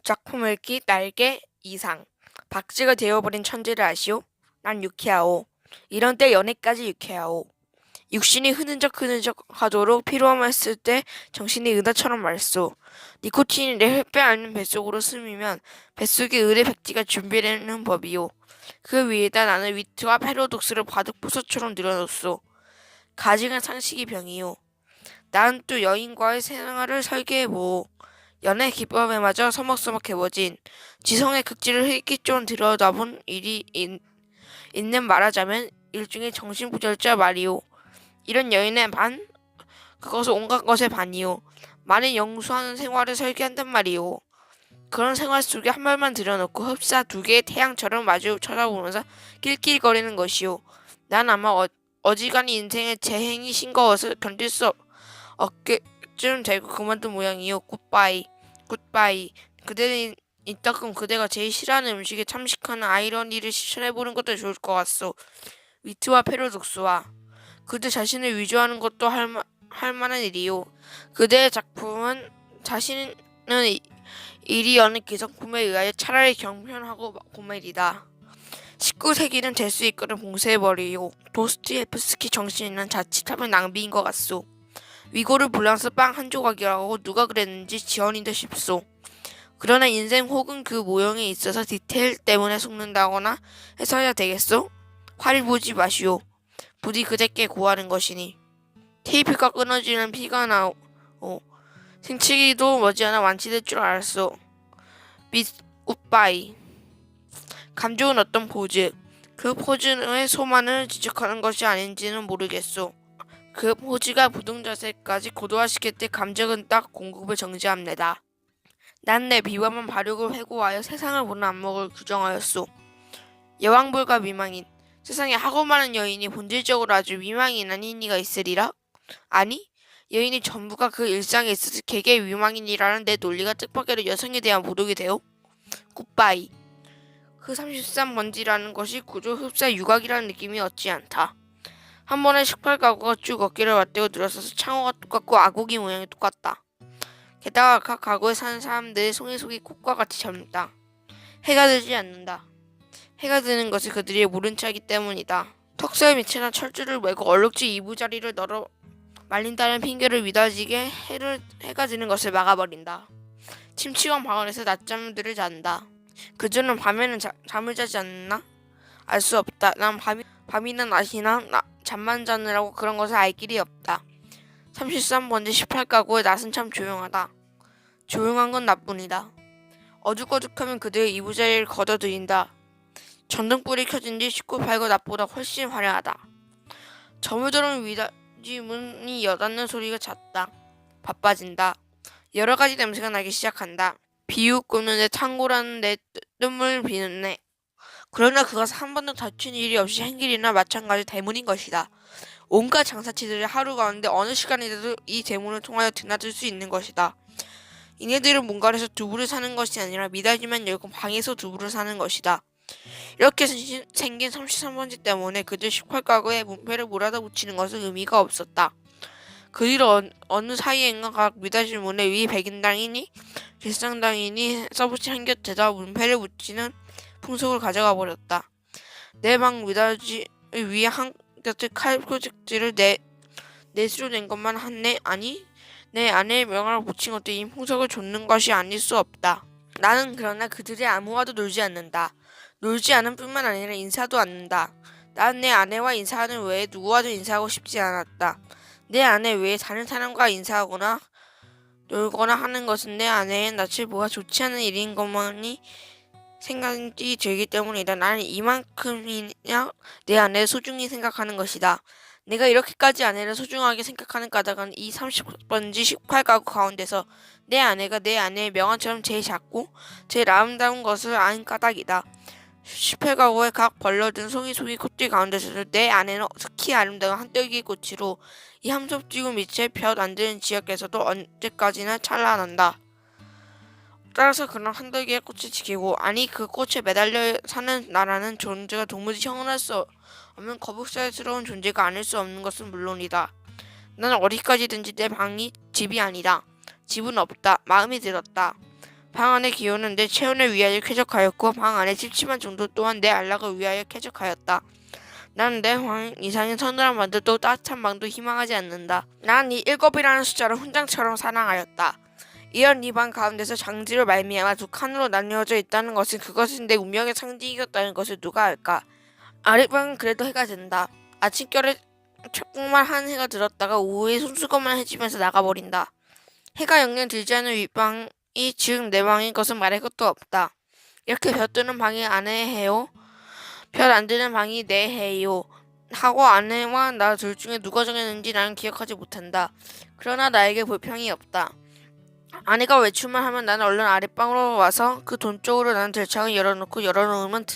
작품 읽기 날개 이상. 박쥐가 되어버린 천재를 아시오? 난 유쾌하오. 이런 때 연애까지 유쾌하오. 육신이 흐느적 하도록 피로함을 했을 때 정신이 의다처럼 맑소. 니코틴이 내 혈배 앓는 뱃속으로 스미면 뱃속에 의대 백지가 준비되는 법이오. 그 위에다 나는 위트와 패러독스를 바둑 부서처럼 늘어놓소. 가증한 상식이 병이오. 난 또 여인과의 생활을 설계해보오. 연애 기법에마저 서먹서먹해버진 지성의 극지를 획기적으로 들여다본 일이 있는 말하자면 일종의 정신부절자 말이오. 이런 여인의 반, 그것은 온갖 것의 반이오. 많은 영수하는 생활을 설계한단 말이오. 그런 생활 속에 한 발만 들여놓고 흡사 두 개의 태양처럼 마주 쳐다보면서 낄낄거리는 것이오. 난 아마 어지간히 인생의 재행이 싱거워서 견딜 수 없게쯤 되고 그만둔 모양이오. 굿바이. 그대는 이따금 그대가 제일 싫어하는 음식에 참식하는 아이러니를 실천해보는 것도 좋을 것 같소. 위트와 패러독스와 그대 자신을 위조하는 것도 할 만한 일이요. 그대의 작품은 자신은 일이 여는 기성품에 의하여 차라리 경편하고 고멜이다. 19세기는 될 수 있거든 봉쇄해버리요. 도스토옙스키 정신이란 자칫하면 낭비인 것 같소. 위고르 불랑스 빵 한 조각이라고 누가 그랬는지 지언이도 싶소. 그러나 인생 혹은 그 모형에 있어서 디테일 때문에 속는다거나 해서야 되겠소? 화를 보지 마시오. 부디 그대께 고하는 것이니. 테이프가 끊어지는 피가 나오. 생치기도 머지않아 완치될 줄 알았소. 굿바이. 감 좋은 어떤 포즈. 그 포즈의 소만을 지적하는 것이 아닌지는 모르겠소. 그 포즈가 부동자세까지 고도화시킬 때 감정은 딱 공급을 정지합니다. 난 내 비범한 발육을 회고하여 세상을 보는 안목을 규정하였소. 여왕불과 미망인. 세상에 하고 많은 여인이 본질적으로 아주 미망인 아닌 이가 있으리라? 아니, 여인이 전부가 그 일상에 있어서 개개 미망인이라는 내 논리가 뜻밖에도 여성에 대한 모독이 되오? 굿바이. 그 33번지라는 것이 구조 흡사 유각이라는 느낌이 얻지 않다. 한 번에 18가구가 쭉 어깨를 맞대고 늘어서서 창호가 똑같고 아고기 모양이 똑같다. 게다가 각 가구에 사는 사람들의 속이 콧과 같이 젊다. 해가 들지 않는다. 해가 드는 것을 그들이 모른 체하기 때문이다. 턱살 밑에나 철줄을 메고 얼룩지 이부자리를 널어 말린다는 핑계를 위다지게 해가 드는 것을 막아버린다. 침치왕 방언에서 낮잠들을 잔다. 그들은 밤에는 잠을 자지 않나? 알 수 없다. 난 밤이나 낮이나 잠만 자느라고 그런 것을 알 길이 없다. 33번째 18가구의 낮은 참 조용하다. 조용한 건 나뿐이다. 어둑어둑하면 그들의 이부자리를 걷어들인다. 전등불이 켜진 뒤 쉽고 밝고 낮보다 훨씬 화려하다. 저물도는 위다지 문이 여닫는 소리가 잦다. 바빠진다. 여러 가지 냄새가 나기 시작한다. 비웃고는 내 탕고라는 내 뜸을 비는네. 그러나 그것은 한 번도 다친 일이 없이 행길이나 마찬가지 대문인 것이다. 온갖 장사치들이 하루 가운데 어느 시간이라도 이 대문을 통하여 드나들 수 있는 것이다. 이네들은 뭔가에서 두부를 사는 것이 아니라 미닫이만 열고 방에서 두부를 사는 것이다. 이렇게 생긴 33번지 때문에 그들 18가구에 문패를 몰아다 붙이는 것은 의미가 없었다. 그 뒤로 어느 사이엔가 각 미닫이 문에 위 백인당이니 길상당이니 써붙인 한 곁에다 문패를 붙이는 풍속을 가져가 버렸다. 내 방 미닫이 위에 한 곁에 칼 표적지를 내수로 낸 것만 한네? 아니, 내 아내의 명함을 붙인 것도 이 풍속을 좇는 것이 아닐 수 없다. 나는 그러나 그들이 아무와도 놀지 않는다. 놀지 않을 뿐만 아니라 인사도 않는다. 난 내 아내와 인사하는 외에 누구와도 인사하고 싶지 않았다. 내 아내 외에 다른 사람과 인사하거나 놀거나 하는 것은 내 아내의 낯을 보아 좋지 않은 일인 것만이 생각이 들기 때문이다. 나는 이만큼이나 내 아내를 소중히 생각하는 것이다. 내가 이렇게까지 아내를 소중하게 생각하는 까닭은 이 30번지 18가구 가운데서 내 아내가 내 아내의 명함처럼 제일 작고 제일 아름다운 것을 아는 까닭이다. 18가구의 각 벌러든 송이 꽃들 가운데서도 내 아내는 특히 아름다운 한떨기 꽃으로 이 함석지구 밑에 볕 안 드는 지역에서도 언제까지나 찬란한다. 따라서 그런 한떨기의 꽃을 지키고 아니 그 꽃에 매달려 사는 나라는 존재가 도무지 형언할 수 없는 거북살스러운 존재가 아닐 수 없는 것은 물론이다. 나는 어디까지든지 내 방이 집이 아니다. 집은 없다. 마음이 들었다. 방 안의 기호는 내 체온을 위하여 쾌적하였고 방 안의 찝찝한 정도 또한 내 안락을 위하여 쾌적하였다. 나는 내 방 이상의 서늘한 방도 또 따뜻한 방도 희망하지 않는다. 난 이 7이라는 숫자를 훈장처럼 사랑하였다. 이런 이 방 가운데서 장지로 말미암아 두 칸으로 나뉘어져 있다는 것은 그것은 내 운명의 상징이었다는 것을 누가 알까? 아랫방은 그래도 해가 된다. 아침결에 조금만 한 해가 들었다가 오후에 손수건만 해지면서 나가버린다. 해가 영영 들지 않은 윗방이 즉 내 방인 것은 말할 것도 없다. 이렇게 벼 뜨는 방이 아내의 해요. 벼 안 드는 방이 내 해요. 하고 아내와 나 둘 중에 누가 정했는지 나는 기억하지 못한다. 그러나 나에게 불평이 없다. 아내가 외출만 하면 나는 얼른 아랫방으로 와서 그 돈 쪽으로 나는 들창을 열어놓고 열어놓으면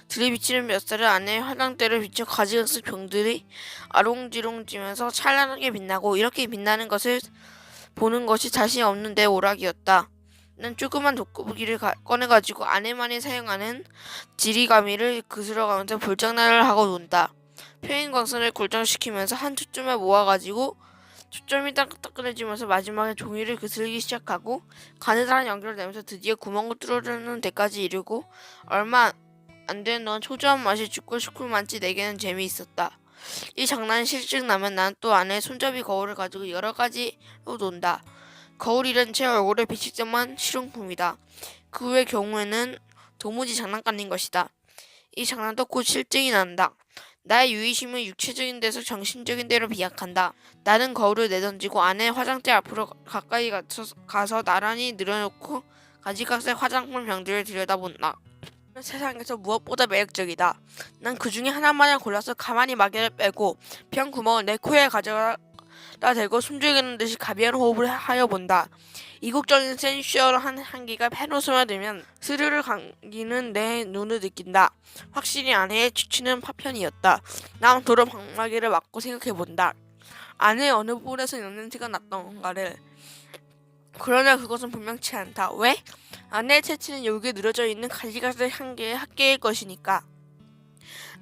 들이비치는 몇 살의 아내의 화장대를 비춰 가지각색 병들이 아롱지롱지면서 찬란하게 빛나고 이렇게 빛나는 것을 보는 것이 자신이 없는 내 오락이었다. 난 조그만 돋보기를 꺼내가지고 아내만이 사용하는 지리가미를 그스러가면서 불장난을 하고 논다. 표현광선을 굴절시키면서 한 초점에 모아가지고 초점이 따끈따끈해지면서 마지막에 종이를 그슬기 시작하고 가느다란 연기를 내면서 드디어 구멍을 뚫어주는 데까지 이르고 얼마 안 된 넌 초조한 맛이 죽고 싶을 만치 내게는 재미있었다. 이 장난이 실증 나면 난 또 아내의 손잡이 거울을 가지고 여러 가지로 논다. 거울이란 제 얼굴에 비치점한 실용품이다. 그 외 경우에는 도무지 장난감인 것이다. 이 장난도 곧 실증이 난다. 나의 유의심은 육체적인 데서 정신적인 데로 비약한다. 나는 거울을 내던지고 아내의 화장대 앞으로 가까이 가서 나란히 늘어놓고 가지각색 화장품 병들을 들여다본다. 세상에서 무엇보다 매력적이다. 난 그 중에 하나만을 골라서 가만히 마개를 빼고 병 구멍을 내 코에 가져다 대고 숨죽이는 듯이 가벼운 호흡을 하여 본다. 이국적인 센슈얼한 향기가 펜으로 스며들면 스르르 감기는 내 눈을 느낀다. 확실히 아내의 취치는 파편이었다. 난 도로 방마개를 맞고 생각해본다. 아내의 어느 볼에서 냄새가 났던가를. 그러나 그것은 분명치 않다. 왜? 아내의 채취는 여기에 늘어져 있는 가지가색 향기의 합계일 것이니까.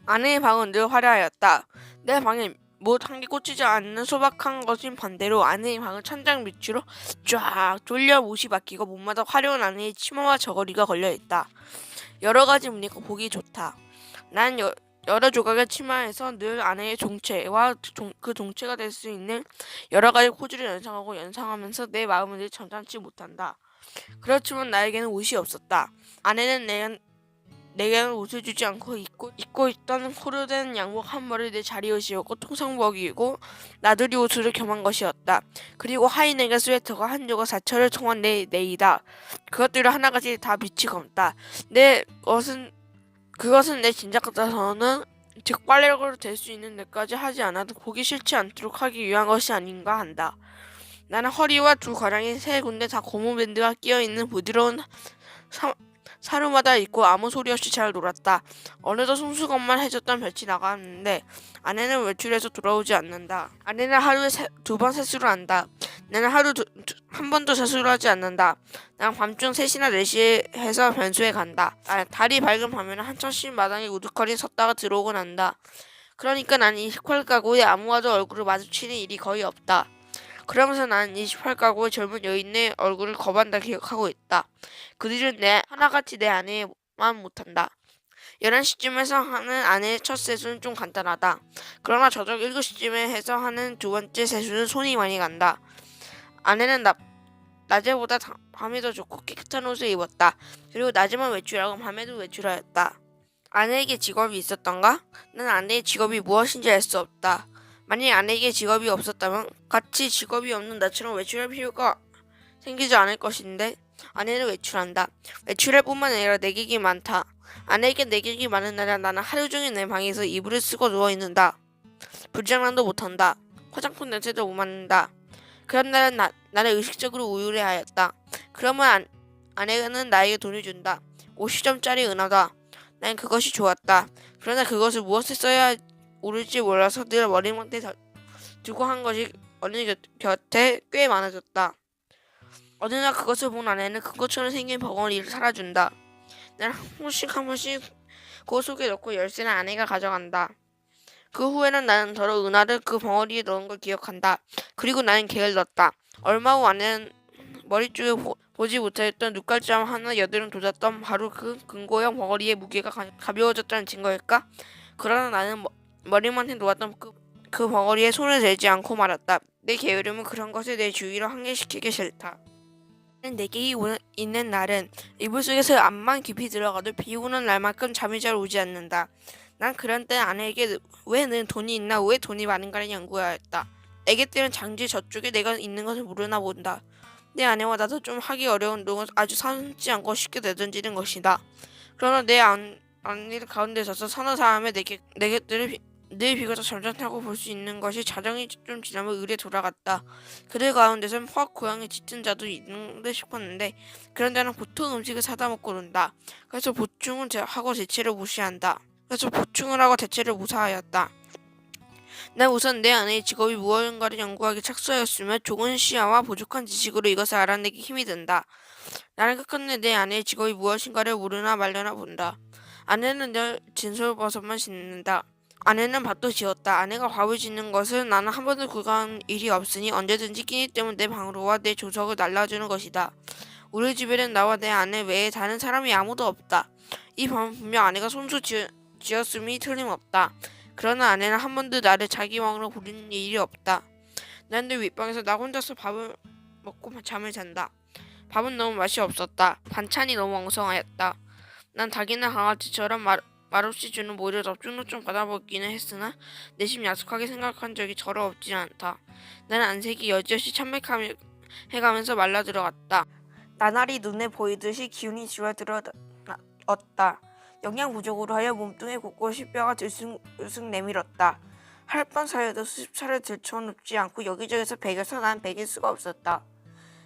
아내의 방은 늘 화려하였다. 내 방에 못 한 개 꽂히지 않는 소박한 것인 반대로 아내의 방은 천장 밑으로 쫙 돌려 못이 박히고 몸마다 화려한 아내의 치마와 저고리가 걸려있다. 여러 가지 무늬가 보기 좋다. 난 여러 조각의 치마에서 늘 아내의 종체와 그 종체가 될 수 있는 여러 가지 포즈를 연상하면서 내 마음을 늘 점잖지 못한다. 그렇지만 나에게는 옷이 없었다. 아내는 내게는 옷을 주지 않고 입고 있던 호르된 양복 한 벌을 내 자리옷이었고 통상복이고 나들이 옷으로 겸한 것이었다. 그리고 하이넥의 스웨터가 한 조각 4철을 통한 내 네이다. 그것들을 하나같이 다 빛이 검다. 그것은 내 짐작 같아서는 즉 빨래력으로 될 수 있는 데까지 하지 않아도 보기 싫지 않도록 하기 위한 것이 아닌가 한다. 나는 허리와 두 가랑이 세 군데 다 고무 밴드가 끼어있는 부드러운 사루마다 입고 아무 소리 없이 잘 놀았다. 어느덧 손수건만 해줬던 볕이 나갔는데 아내는 외출해서 돌아오지 않는다. 아내는 하루에 2번 세수를 한다. 나는 하루 한 번도 세수를 하지 않는다. 난 밤중 3시나 4시에 해서 변소에 간다. 달이 밝은 밤에는 한참씩 마당에 우두커니 섰다가 들어오곤 한다. 그러니까 난 이 18가구에 아무와도 얼굴을 마주치는 일이 거의 없다. 그러면서 나는 28가구의 젊은 여인의 얼굴을 거반다 기억하고 있다. 그들은 하나같이 내 아내만 못한다. 11시쯤에서 하는 아내의 첫 세수는 좀 간단하다. 그러나 저녁 7시쯤에 해서 하는 두 번째 세수는 손이 많이 간다. 아내는 낮에보다 밤이 더 좋고 깨끗한 옷을 입었다. 그리고 낮에만 외출하고 밤에도 외출하였다. 아내에게 직업이 있었던가? 난 아내의 직업이 무엇인지 알 수 없다. 만약 아내에게 직업이 없었다면 같이 직업이 없는 나처럼 외출할 필요가 생기지 않을 것인데 아내는 외출한다. 외출할 뿐만 아니라 내객이 많다. 아내에게 내객이 많은 날은 나는 하루 종일 내 방에서 이불을 쓰고 누워있는다. 불장난도 못한다. 화장품 냄새도 못 맡는다. 그런 날은 나를 의식적으로 우울해하였다. 그러면 아내는 나에게 돈을 준다. 50점짜리 은하다. 난 그것이 좋았다. 그러나 그것을 무엇에 써야 오를지 몰라서 늘 머리맡에 두고 한 것이 어느 곁에 꽤 많아졌다. 어느 날 그것을 본 아내는 그것처럼 생긴 벙어리를 사라준다. 난 한 번씩 그 속에 넣고 열쇠는 아내가 가져간다. 그 후에는 나는 더러 은하를 그 벙어리에 넣은 걸 기억한다. 그리고 나는 개를 넣었다. 얼마 후 아내는 머리 쪽에 보지 못하였던 눈깔점 하나 여드름 돋았던 바로 그 금고형 벙어리의 무게가 가벼워졌다는 증거일까? 그러나 나는 머리만 해 놓았던 그 벙어리에 손을 대지 않고 말았다. 내 게으름은 그런 것을 내 주위로 항해시키기 싫다. 내게 있는 날은 이불 속에서 암만 깊이 들어가도 비 오는 날만큼 잠이 잘 오지 않는다. 난 그런 때 아내에게 왜 는 돈이 있나, 왜 돈이 많은가를 연구하였다. 애기 때는 장지 저쪽에 내가 있는 것을 모르나 본다. 내 아내와 나도 좀 하기 어려운 운동은 아주 참지 않고 쉽게 내던지는 것이다. 그러나 내 안일 가운데 서서 서너 사람의 내게들을 늘 비교적 점잖다고 볼 수 있는 것이 자정이 좀 지나면 을에 돌아갔다. 그들 가운데선 확 고향에 짙은 자도 있는 듯 싶었는데 그런 자는 보통 음식을 사다 먹고 논다. 그래서 보충은 하고 대체를 무시한다. 그래서 보충을 하고 대체를 무사하였다. 난 우선 내 아내의 직업이 무엇인가를 연구하기 착수하였으며 좋은 시야와 부족한 지식으로 이것을 알아내기 힘이 든다. 나는 끝끝내 내 아내의 직업이 무엇인가를 모르나 말려나 본다. 아내는 늘 진솔버섯만 씻는다. 아내는 밥도 지었다. 아내가 밥을 짓는 것은 나는 한 번도 그간 일이 없으니 언제든지 끼니 때문에 내 방으로 와 내 조석을 날라주는 것이다. 우리 집에는 나와 내 아내 외에 다른 사람이 아무도 없다. 이 밤은 분명 아내가 손수 지었음이 틀림없다. 그러나 아내는 한 번도 나를 자기 방으로 부르는 일이 없다. 난 늘 윗방에서 나 혼자서 밥을 먹고 잠을 잔다. 밥은 너무 맛이 없었다. 반찬이 너무 엉성하였다. 난 닭이나 강아지처럼 말없이 주는 모이를 넙죽넙죽 받아먹기는 했으나 내심 야속하게 생각한 적이 저러 없지 않다. 나는 안색이 여지없이 참백해가면서 말라들어갔다. 나날이 눈에 보이듯이 기운이 줄어들었다. 영양 부족으로 하여 몸뚱이 곳곳이 뼈가 들쑥 내밀었다. 하룻밤 사이에도 수십 차례 들쳐눕지 않고 여기저기서 베겨서 난 베길 수가 없었다.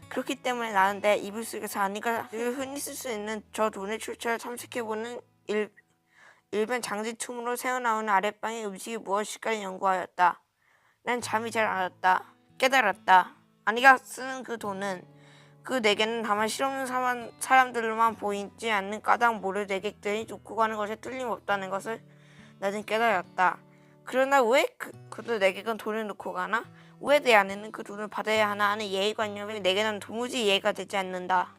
그렇기 때문에 나는 내 이불 속에서 아내가 늘 흔히 쓸 수 있는 저 돈의 출처를 탐색해보는 일변 장지 틈으로 새어나오는 아랫방의 음식이 무엇일까를 연구하였다. 난 잠이 잘 안 왔다. 깨달았다. 아내가 쓰는 그 돈은 그 내게는 다만 실없는 사람들로만 보이지 않는 까닭 모를 내객들이 놓고 가는 것에 틀림없다는 것을 나는 깨달았다. 그러나 왜 그들 내객은 돈을 놓고 가나? 왜 내 아내는 그 돈을 받아야 하나 하는 예의관념이 내게는 도무지 이해가 되지 않는다.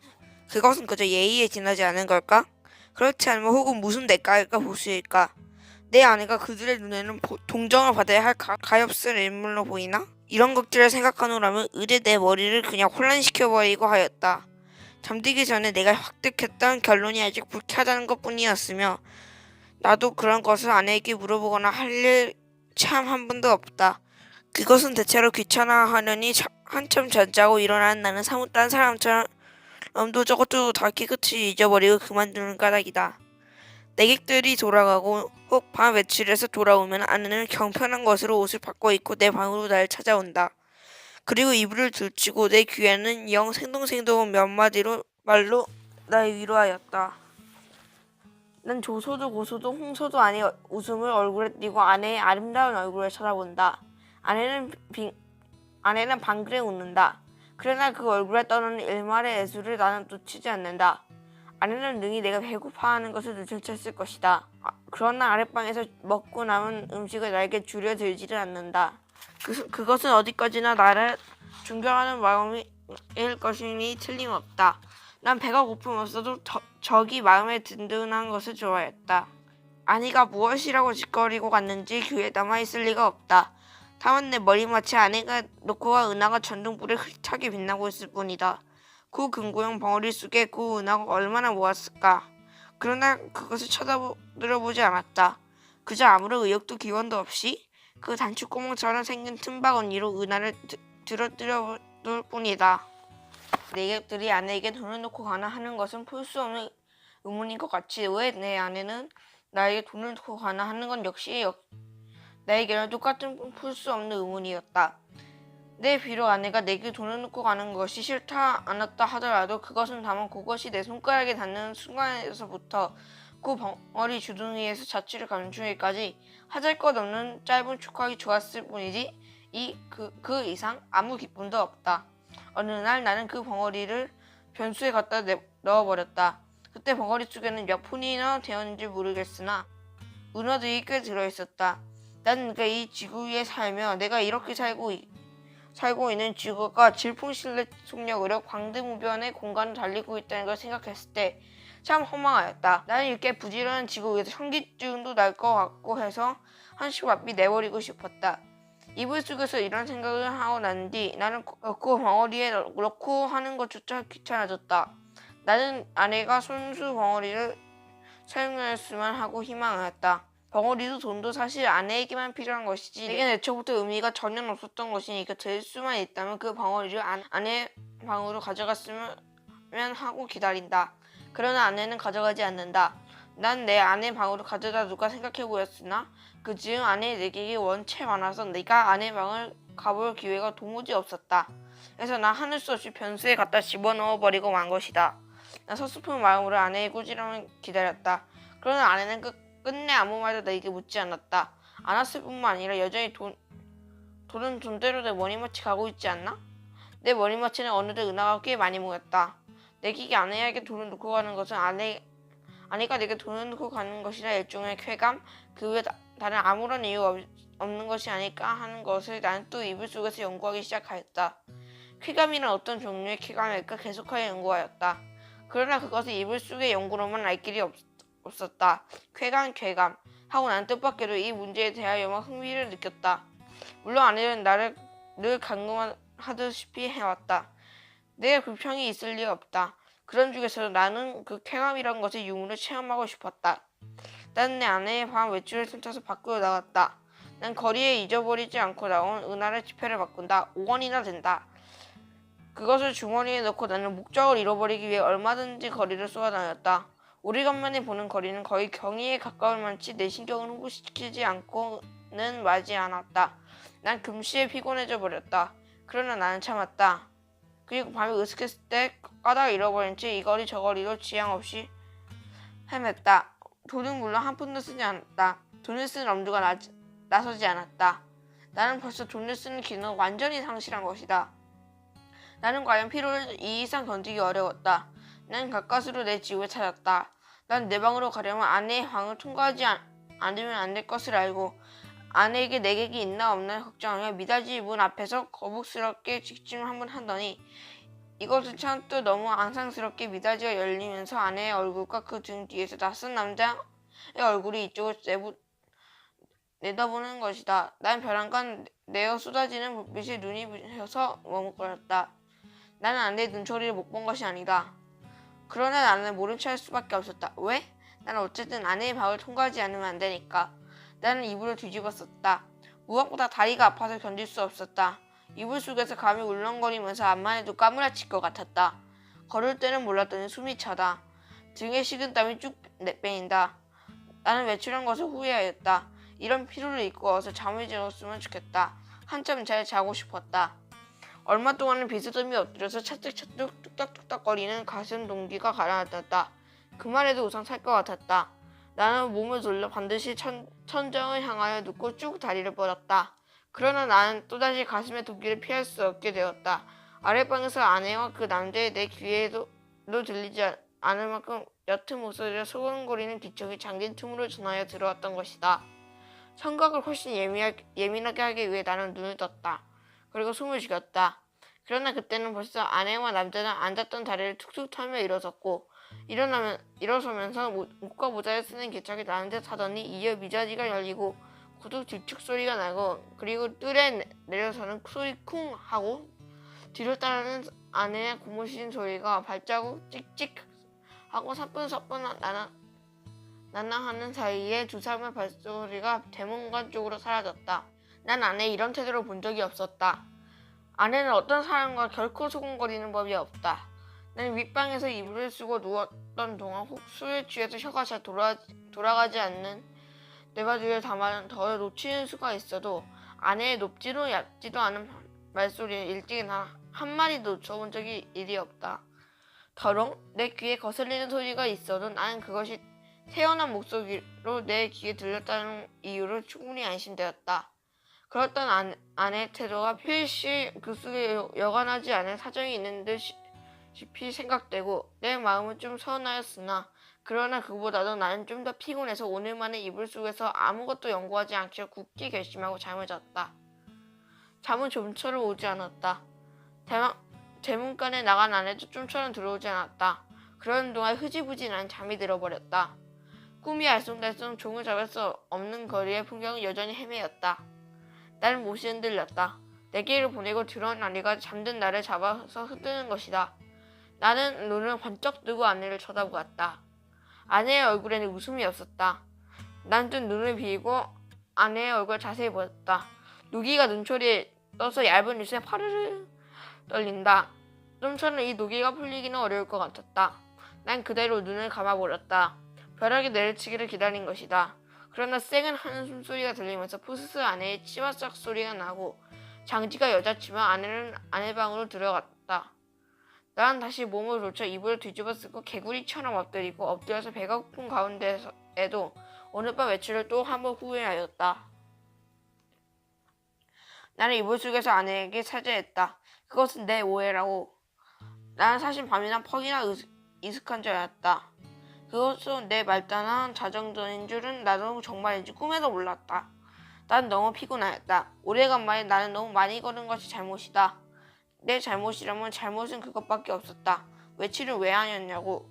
그것은 그저 예의에 지나지 않은 걸까? 그렇지 않으면 혹은 무슨 대가일까 보수일까? 내 아내가 그들의 눈에는 동정을 받아야 할 가엾은 인물로 보이나? 이런 것들을 생각하노라면 의대 내 머리를 그냥 혼란시켜버리고 하였다. 잠들기 전에 내가 획득했던 결론이 아직 불쾌하다는 것뿐이었으며 나도 그런 것을 아내에게 물어보거나 할 일 참 한 번도 없다. 그것은 대체로 귀찮아하려니 한참 잠자고 일어나는 나는 사뭇 딴 사람처럼 저것도 다 깨끗이 잊어버리고 그만두는 까닭이다. 내객들이 돌아가고 혹 밤 외출해서 돌아오면 아내는 경편한 것으로 옷을 바꿔 입고 내 방으로 날 찾아온다. 그리고 이불을 들치고 내 귀에는 영 생동생동 몇 마디로 말로 날 위로하였다. 난 조소도 고소도 홍소도 아닌 웃음을 얼굴에 띠고 아내의 아름다운 얼굴을 쳐다본다. 아내는 방글에 웃는다. 그러나 그 얼굴에 떠나는 일말의 애수를 나는 놓치지 않는다. 아내는 능히 내가 배고파하는 것을 눈치챘을 것이다. 그러나 아랫방에서 먹고 남은 음식을 나에게 주려 들지를 않는다. 그것은 어디까지나 나를 존경하는 마음일 것이니 틀림없다. 난 배가 고픔없어도 적이 마음에 든든한 것을 좋아했다. 아내가 무엇이라고 짓거리고 갔는지 귀에 남아있을 리가 없다. 다만 내 머리맡에 아내가 놓고 간 은하가 전등불에 흐릿하게 빛나고 있을 뿐이다. 그 금고형 벙어리 속에 그 은하가 얼마나 모았을까. 그러나 그것을 쳐다보지 않았다. 그저 아무런 의욕도 기원도 없이 그 단추구멍처럼 생긴 틈박 언니로 은하를 들어뜨려 놓을 뿐이다. 내객들이 아내에게 돈을 놓고 가나 하는 것은 풀 수 없는 의문인 것 같이 왜 내 아내는 나에게 돈을 놓고 가나 하는 건 역시 나에게는 똑같은 풀 수 없는 의문이었다. 내 비록 아내가 내게 돈을 놓고 가는 것이 싫다 않았다 하더라도 그것은 다만 그것이 내 손가락에 닿는 순간에서부터 그 벙어리 주둥이에서 자취를 감추기까지 하잘것없는 짧은 촉각이 좋았을 뿐이지 그 이상 아무 기쁨도 없다. 어느 날 나는 그 벙어리를 변수에 갖다 넣어버렸다. 그때 벙어리 속에는 몇 푼이나 되었는지 모르겠으나 은어들이 꽤 들어있었다. 나는 이 지구 위에 살며 내가 이렇게 살고 살고 있는 지구가 질풍실내 속력으로 광대무변의 공간을 달리고 있다는 걸 생각했을 때 참 허망하였다. 나는 이렇게 부지런한 지구 위에서 현기증도 날 것 같고 해서 한시 바삐 내버리고 싶었다. 이불 속에서 이런 생각을 하고 난 뒤 나는 그 벙어리에 넣고 하는 것조차 귀찮아졌다. 나는 아내가 손수 벙어리를 사용하였으면 하고 희망하였다. 벙어리도 돈도 사실 아내에게만 필요한 것이지 내겐 애초부터 의미가 전혀 없었던 것이니까 될 수만 있다면 그 벙어리를 아내 방으로 가져갔으면 하고 기다린다. 그러나 아내는 가져가지 않는다. 난 내 아내 방으로 가져다 둘까 생각해 보였으나 그 즈음 아내의 내객이 원체 많아서 내가 아내 방을 가볼 기회가 도무지 없었다. 그래서 난 하늘 수 없이 변수에 갖다 집어넣어 버리고 만 것이다. 난 서슬픈 마음으로 아내의 꾸지람을 기다렸다. 그러나 아내는 끝내 아무 말도 내게 묻지 않았다. 않았을 뿐만 아니라 여전히 돈은 돈대로 내 머리맡이 가고 있지 않나? 내 머리맡에는 어느덧 은하가 꽤 많이 모였다. 내게 아내에게 돈을 놓고 가는 것은 아내가 내게 돈을 놓고 가는 것이라 일종의 쾌감, 그 외에 다른 아무런 이유 없는 것이 아닐까 하는 것을 나는 또 이불 속에서 연구하기 시작하였다. 쾌감이란 어떤 종류의 쾌감일까 계속하여 연구하였다. 그러나 그것을 이불 속의 연구로만 알 길이 없었다. 쾌감 하고 나는 뜻밖에도 이 문제에 대하여만 흥미를 느꼈다. 물론 아내는 나를 늘 강금하듯이 해왔다. 내 불평이 있을 리 없다. 그런 중에서도 나는 그 쾌감이란 것의 유무를 체험하고 싶었다. 나는 내 아내의 방 외출을 틈타서 밖으로 나갔다. 난 거리에 잊어버리지 않고 나온 은하를 지폐를 바꾼다. 5원이나 된다. 그것을 주머니에 넣고 나는 목적을 잃어버리기 위해 얼마든지 거리를 쏘아다녔다. 오래간만에 보는 거리는 거의 경이에 가까울 만치 내 신경을 흥분시키지 않고는 마지 않았다. 난 금시에 피곤해져 버렸다. 그러나 나는 참았다. 그리고 밤이 으슥했을 때 까닭 잃어버린 채 이 거리 저 거리로 지향 없이 헤맸다. 돈은 물론 한 푼도 쓰지 않았다. 돈을 쓰는 엄두가 나서지 않았다. 나는 벌써 돈을 쓰는 기능을 완전히 상실한 것이다. 나는 과연 피로를 이 이상 견디기 어려웠다. 난 가까스로 내 집을 찾았다. 난 내 방으로 가려면 아내의 방을 통과하지 않으면 안 될 것을 알고 아내에게 내객이 있나 없나 걱정하며 미닫이 문 앞에서 거북스럽게 직진을 한번 하더니 이것은 참 또 너무 앙상스럽게 미닫이가 열리면서 아내의 얼굴과 그 등 뒤에서 낯선 남자의 얼굴이 이쪽을 내다보는 것이다. 난 벼랑간 내어 쏟아지는 불빛에 눈이 부셔서 머뭇거렸다. 나는 아내의 눈초리를 못 본 것이 아니다. 그러나 나는 모른 체 할 수밖에 없었다. 왜? 나는 어쨌든 아내의 방을 통과하지 않으면 안 되니까. 나는 이불을 뒤집었었다. 무엇보다 다리가 아파서 견딜 수 없었다. 이불 속에서 감이 울렁거리면서 암만 해도 까무라칠 것 같았다. 걸을 때는 몰랐더니 숨이 차다. 등에 식은땀이 쭉 내빼인다. 나는 외출한 것을 후회하였다. 이런 피로를 잊고 어서 잠을 재웠으면 좋겠다. 한참 잘 자고 싶었다. 얼마 동안은 비스듬히 엎드려서 차뜩차뜩 뚝딱뚝딱거리는 가슴 동기가 가라앉았다. 그만해도 우선 살 것 같았다. 나는 몸을 돌려 반드시 천정을 향하여 눕고 쭉 다리를 뻗었다. 그러나 나는 또다시 가슴의 동기를 피할 수 없게 되었다. 아랫방에서 아내와 그 남자의 내 귀에도 들리지 않을 만큼 옅은 목소리로 소곤거리는 기척이 잠긴 틈으로 전하여 들어왔던 것이다. 청각을 훨씬 예민하게 하기 위해 나는 눈을 떴다. 그리고 숨을 죽였다. 그러나 그때는 벌써 아내와 남자는 앉았던 다리를 툭툭 털며 일어섰고 일어서면서 옷과 모자를 쓰는 기척이 나는 듯 하더니 이어 미자지가 열리고 구두 뒷축 소리가 나고 그리고 뜰에 내려서는 소리 쿵 하고 뒤를 따르는 아내의 고무신 소리가 발자국 찍찍 하고 사뿐사뿐 나나하는 사이에 두 사람의 발소리가 대문관 쪽으로 사라졌다. 난 아내의 이런 태도를 본 적이 없었다. 아내는 어떤 사람과 결코 소곤거리는 법이 없다. 난 윗방에서 이불을 쓰고 누웠던 동안 혹 술에 취해서 혀가 잘 돌아가지 않는 뇌바지를 담아 더 놓치는 수가 있어도 아내의 높지도 얕지도 않은 말소리를 일찍이 난 한 마디도 놓쳐본 적이 일이 없다. 더러 내 귀에 거슬리는 소리가 있어도 나는 그것이 태어난 목소리로 내 귀에 들렸다는 이유로 충분히 안심되었다. 그렇던 아내의 태도가 필시 그 속에 여간하지 않은 사정이 있는 듯이 생각되고 내 마음은 좀 서운하였으나 그러나 그보다도 나는 좀 더 피곤해서 오늘만에 이불 속에서 아무것도 연구하지 않기로 굳게 결심하고 잠을 잤다. 잠은 좀처럼 오지 않았다. 대문간에 나간 아내도 좀처럼 들어오지 않았다. 그러는 동안 흐지부지 난 잠이 들어버렸다. 꿈이 알쏭달쏭 종을 잡을 수 없는 거리의 풍경은 여전히 헤매였다. 나는 몹시 흔들렸다. 내게를 보내고 들어온 아내가 잠든 나를 잡아서 흩뜨는 것이다. 나는 눈을 번쩍 뜨고 아내를 쳐다보았다. 아내의 얼굴에는 웃음이 없었다. 난 뜬 눈을 비고 아내의 얼굴을 자세히 보았다. 누기가 눈초리에 떠서 얇은 입술에 파르르 떨린다. 좀처럼 이 누기가 풀리기는 어려울 것 같았다. 난 그대로 눈을 감아버렸다. 벼락이 내리치기를 기다린 것이다. 그러나 쌩은 한숨 소리가 들리면서 푸스스 아내의 치마싹 소리가 나고 장지가 여자치마 아내는 아내 방으로 들어갔다. 난 다시 몸을 돌쳐 이불을 뒤집어 쓰고 개구리처럼 엎드려서 배가 고픈 가운데에도 오늘 밤 외출을 또 한 번 후회하였다. 나는 이불 속에서 아내에게 사죄했다. 그것은 내 오해라고. 나는 사실 밤이나 퍽이나 이슥한 줄 알았다. 그것은 내 말단한 자정전인 줄은 나도 정말인지 꿈에도 몰랐다. 난 너무 피곤하였다. 오래간만에 나는 너무 많이 걸은 것이 잘못이다. 내 잘못이라면 잘못은 그것밖에 없었다. 외출을 왜 하냐냐고.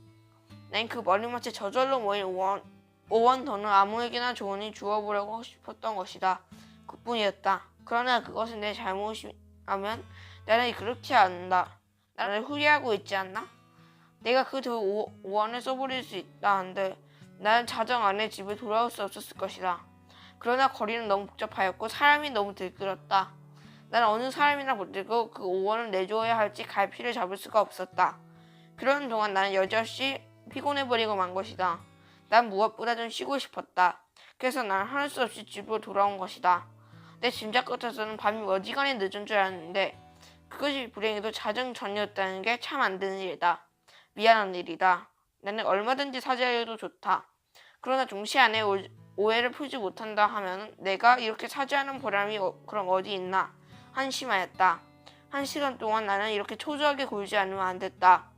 난 그 머리맡에 저절로 모인 5원 더는 아무에게나 좋으니 주어보려고 싶었던 것이다. 그뿐이었다. 그러나 그것은 내 잘못이라면 나는 그렇지 않는다. 나를 후회하고 있지 않나? 내가 그 5원을 써버릴 수 있다 한들 나는 자정 안에 집에 돌아올 수 없었을 것이다. 그러나 거리는 너무 복잡하였고 사람이 너무 들끓었다. 나는 어느 사람이나 붙들고 그 5원을 내줘야 할지 갈피를 잡을 수가 없었다. 그러는 동안 나는 여전히 피곤해버리고 만 것이다. 난 무엇보다 좀 쉬고 싶었다. 그래서 나는 하는 수 없이 집으로 돌아온 것이다. 내 짐작 같아서는 밤이 어지간히 늦은 줄 알았는데 그것이 불행히도 자정 전이었다는 게 참 안 되는 일이다. 미안한 일이다. 나는 얼마든지 사죄해도 좋다. 그러나 동시에 아내의 오해를 풀지 못한다 하면 내가 이렇게 사죄하는 보람이 그럼 어디 있나 한심하였다. 1시간 동안 나는 이렇게 초조하게 굴지 않으면 안 됐다.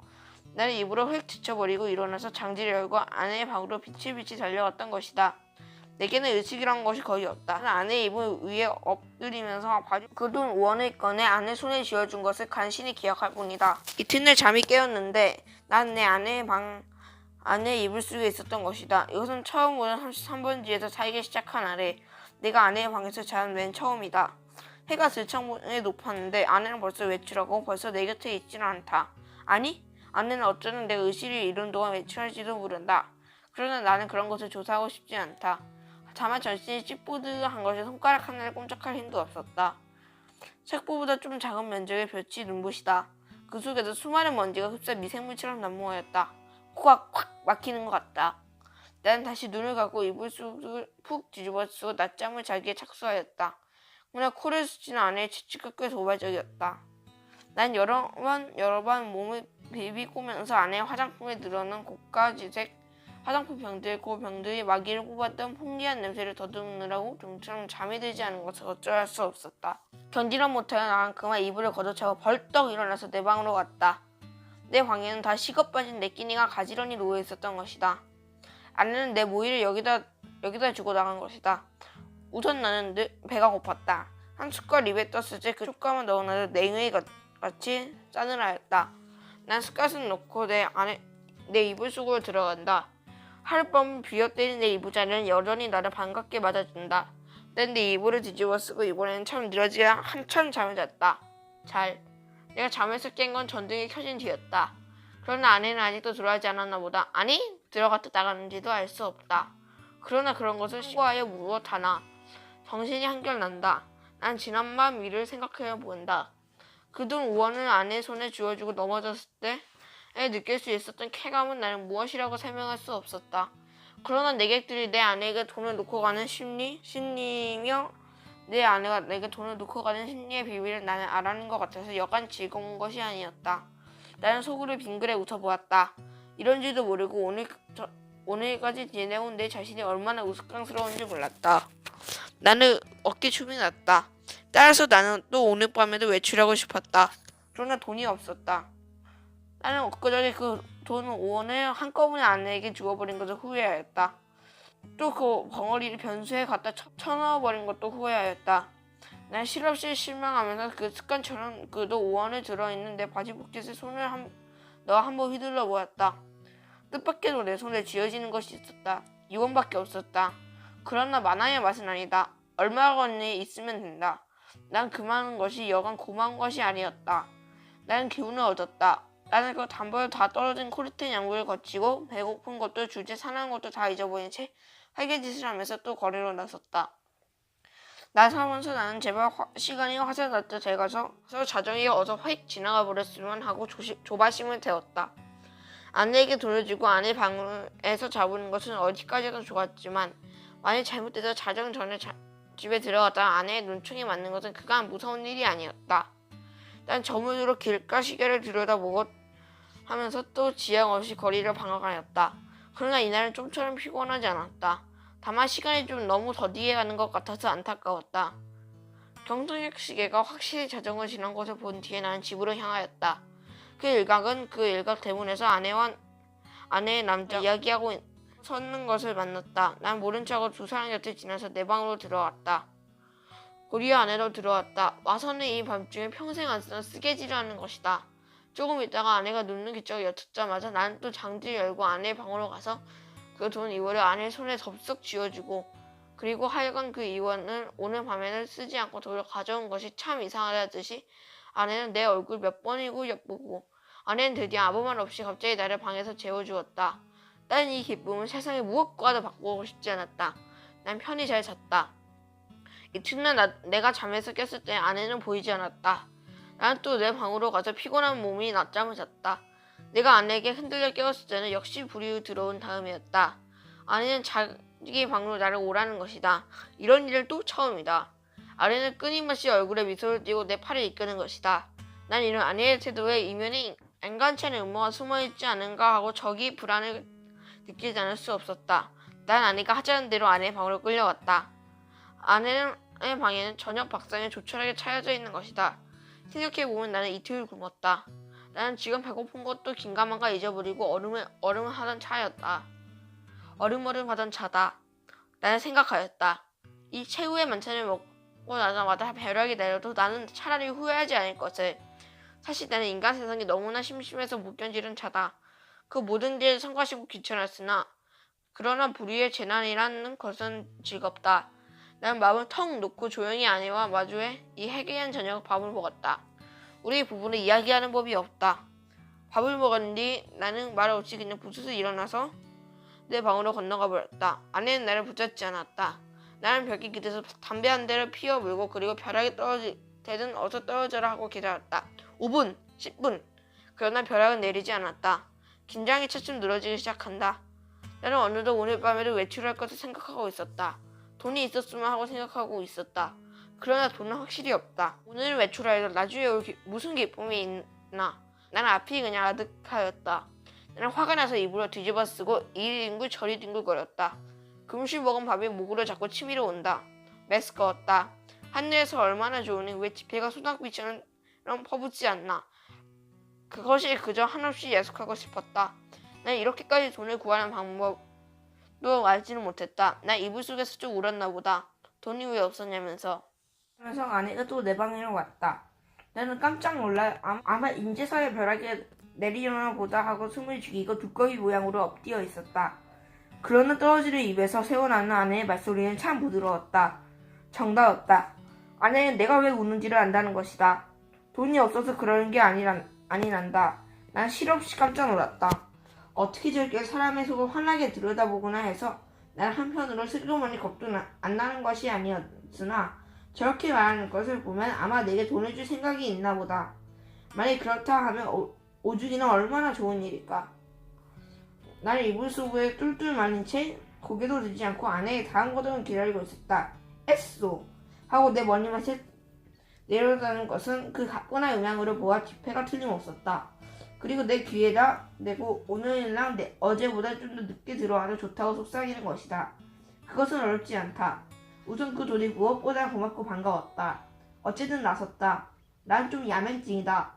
나는 입으로 휙 지쳐버리고 일어나서 장지를 열고 아내의 방으로 비치비치 달려갔던 것이다. 내게는 의식이란 것이 거의 없다. 나는 아내의 이불 위에 엎드리면서 그 돈 5원을 꺼내 아내 손에 쥐어준 것을 간신히 기억할 뿐이다. 이튿날 잠이 깨었는데 난 내 아내의 이불 속에 있었던 것이다. 이것은 처음으로 33번지에서 살기 시작한 아래 내가 아내의 방에서 잔 맨 처음이다. 해가 들창문에 높았는데 아내는 벌써 외출하고 벌써 내 곁에 있지는 않다. 아니? 아내는 어쩌면 내 의식을 잃은 동안 외출할지도 모른다. 그러나 나는 그런 것을 조사하고 싶지 않다. 다만 전신이 찌뿌드한 것에 손가락 하나를 꼼짝할 힘도 없었다. 책보보다 좀 작은 면적의 볕이 눈부시다. 그 속에서 수많은 먼지가 흡사 미생물처럼 난무하였다. 코가 콱 막히는 것 같다. 나는 다시 눈을 감고 이불 속을 푹 뒤집어 쓰고 낮잠을 자기에 착수하였다. 그러나 코를 스치는 아내의 치치가 꽤 도발적이었다. 난 여러 번 몸을 비비고면서 아내의 화장품에 늘어난 고가지색 화장품 병들, 그 병들이 마귀를 뽑았던 풍기한 냄새를 더듬느라고 좀처럼 잠이 들지 않은 것을 어쩔 수 없었다. 견디다 못하여 나는 그만 이불을 걷어차고 벌떡 일어나서 내 방으로 갔다. 내 방에는 다 식어 빠진 내 끼니가 가지런히 놓여 있었던 것이다. 아내는 내 모이를 여기다 주고 나간 것이다. 우선 나는 늘 배가 고팠다. 한 숟갈 입에 떴을 때 그 숟가락만 넣어놔도 냉이 같이 싸늘하였다. 난 숟가락을 놓고 내 이불 속으로 들어간다. 하룻밤 비어때린 내 이부자리는 여전히 나를 반갑게 맞아준다. 난 내 이불을 뒤집어 쓰고 이번에는 참 느려지게 한참 잠을 잤다. 내가 잠에서 깬 건 전등이 켜진 뒤였다. 그러나 아내는 아직도 들어가지 않았나 보다. 아니, 들어갔다 나갔는지도 알 수 없다. 그러나 그런 것을 신고하여 무엇 하나. 정신이 한결 난다. 난 지난밤 일을 생각해 본다. 그 돈 5원을 아내 손에 쥐어주고 넘어졌을 때 느낄 수 있었던 쾌감은 나는 무엇이라고 설명할 수 없었다. 그러나 내객들이 내 아내에게 돈을 놓고 가는 심리며 내 아내가 내게 돈을 놓고 가는 심리의 비밀을 나는 알아낸 것 같아서 여간 즐거운 것이 아니었다. 나는 속으로 빙그레 웃어보았다. 이런 줄도 모르고 오늘까지 지내온 내 자신이 얼마나 우스꽝스러운지 몰랐다. 나는 어깨춤이 났다. 따라서 나는 또 오늘 밤에도 외출하고 싶었다. 그러나 돈이 없었다. 나는 엊그저께 그 돈 5원을 한꺼번에 아내에게 주어버린 것을 후회하였다. 또 그 벙어리를 변수에 갖다 쳐넣어버린 것도 후회하였다. 난 실없이 실망하면서 그 습관처럼 그도 오원에 들어있는 내 바지 포켓에 손을 넣어 한번 휘둘러 보았다. 뜻밖에도 내 손에 쥐어지는 것이 있었다. 2원밖에 없었다. 그러나 만화의 맛은 아니다. 얼마건에 있으면 된다. 난 그 많은 것이 여간 고마운 것이 아니었다. 나는 기운을 얻었다. 나는 그 단벌 다 떨어진 코르텐 양부를 거치고 배고픈 것도 주제 사나운 것도 다 잊어버린 채 활개짓을 하면서 또 거리로 나섰다. 나서면서 나는 제발 시간이 화살 날듯 돼가서 자정이 어서 휙 지나가 버렸으면 하고 조바심을 태웠다. 아내에게 돌려주고 아내 방에서 잡는 것은 어디까지나 좋았지만 만일 잘못돼서 자정 전에 집에 들어갔다가 아내의 눈총이 맞는 것은 그간 무서운 일이 아니었다. 난 저물로 길가 시계를 들여다보고 하면서 또 지양 없이 거리를 방황하였다. 그러나 이날은 좀처럼 피곤하지 않았다. 다만 시간이 좀 너무 더디게 가는 것 같아서 안타까웠다. 경동역 시계가 확실히 자정을 지난 것을 본 뒤에 나는 집으로 향하였다. 그 일각 대문에서 아내의 남자 이야기하고 섰는 것을 만났다. 난 모른 척하고 두 사람 곁을 지나서 내 방으로 들어왔다. 고리와 아내로 들어왔다. 와서는 이 밤중에 평생 안 쓰던 쓰개질을 하는 것이다. 조금 있다가 아내가 눕는 기적을 엿듣자마자 나는 또 장지를 열고 아내의 방으로 가서 그 돈 2원을 아내의 손에 덥석 쥐어주고 그리고 하여간 그 2원을 오늘 밤에는 쓰지 않고 도로 가져온 것이 참 이상하다듯이 아내는 내 얼굴 몇 번이고 엿보고 아내는 드디어 아무 말 없이 갑자기 나를 방에서 재워주었다. 나는 이 기쁨을 세상에 무엇과도 바꾸고 싶지 않았다. 난 편히 잘 잤다. 이튿날 내가 잠에서 깼을 때 아내는 보이지 않았다. 나는 또 내 방으로 가서 피곤한 몸이 낮잠을 잤다. 내가 아내에게 흔들려 깨웠을 때는 역시 불이 들어온 다음이었다. 아내는 자기 방으로 나를 오라는 것이다. 이런 일은 또 처음이다. 아내는 끊임없이 얼굴에 미소를 띠고 내 팔을 이끄는 것이다. 난 이런 아내의 태도에 이면에 안간치 않은 음모가 숨어있지 않은가 하고 저기 불안을 느끼지 않을 수 없었다. 난 아내가 하자는 대로 아내의 방으로 끌려갔다. 아내의 방에는 저녁 밥상이 조촐하게 차려져 있는 것이다. 생각해보면 나는 이틀 굶었다. 나는 지금 배고픈 것도 긴가민가 잊어버리고 얼음하던 차였다. 얼음하던 차다. 나는 생각하였다. 이 최후의 만찬을 먹고 나자마자 벼락이 내려도 나는 차라리 후회하지 않을 것을. 사실 나는 인간 세상이 너무나 심심해서 못 견디는 차다. 그 모든 게 성가시고 귀찮았으나 그러나 불의의 재난이라는 것은 즐겁다. 나는 마음을 턱 놓고 조용히 아내와 마주해 이 해괴한 저녁 밥을 먹었다. 우리 부부는 이야기하는 법이 없다. 밥을 먹은 뒤 나는 말 없이 그냥 부스스 일어나서 내 방으로 건너가 버렸다. 아내는 나를 붙잡지 않았다. 나는 벽에 기대서 담배 한 대를 피워 물고 그리고 벼락이 되든 어서 떨어져라 하고 기다렸다. 5분, 10분. 그러나 벼락은 내리지 않았다. 긴장이 차츰 늘어지기 시작한다. 나는 어느덧 오늘 밤에도 외출할 것을 생각하고 있었다. 돈이 있었으면 하고 생각하고 있었다. 그러나 돈은 확실히 없다. 오늘 외출하여도 나중에 무슨 기쁨이 있나. 나는 앞이 그냥 아득하였다. 나는 화가 나서 이불을 뒤집어 쓰고 이리 뒹굴 저리 뒹굴거렸다. 금시 먹은 밥이 목으로 자꾸 치밀어 온다. 메스꺼웠다. 하늘에서 얼마나 좋으니 왜 지폐가 소낙비처럼 퍼붓지 않나. 그것이 그저 한없이 야속하고 싶었다. 난 이렇게까지 돈을 구하는 방법도 알지는 못했다. 난 이불 속에서 쭉 울었나 보다. 돈이 왜 없었냐면서. 그래서 아내가 또 내 방으로 왔다. 나는 깜짝 놀라 아마 인제서야 벼락이 내리려나 보다 하고 숨을 죽이고 두꺼비 모양으로 엎드려 있었다. 그러나 떨어지는 입에서 새어나오는 아내의 말소리는 참 부드러웠다. 정다웠다. 아내는 내가 왜 우는지를 안다는 것이다. 돈이 없어서 그러는 게 아니란다. 난 실없이 깜짝 놀랐다. 어떻게 저렇게 사람의 속을 환하게 들여다보구나 해서 난 한편으로 슬그머니 겁도 안 나는 것이 아니었으나 저렇게 말하는 것을 보면 아마 내게 돈을 줄 생각이 있나 보다. 만약 그렇다 하면 오주기는 얼마나 좋은 일일까. 나는 이불 속에 뚫뚫 말린 채 고개도 들지 않고 아내의 다음 거동을 기다리고 있었다. 에쏘! 하고 내 머리맡에 내려다는 것은 그 가뿐한 음향으로 보아 지폐가 틀림없었다. 그리고 내 귀에다 대고 오늘이랑 어제보다 좀 더 늦게 들어와도 좋다고 속삭이는 것이다. 그것은 어렵지 않다. 우선 그 돈이 무엇보다 고맙고 반가웠다. 어쨌든 나섰다. 난 좀 야맹증이다.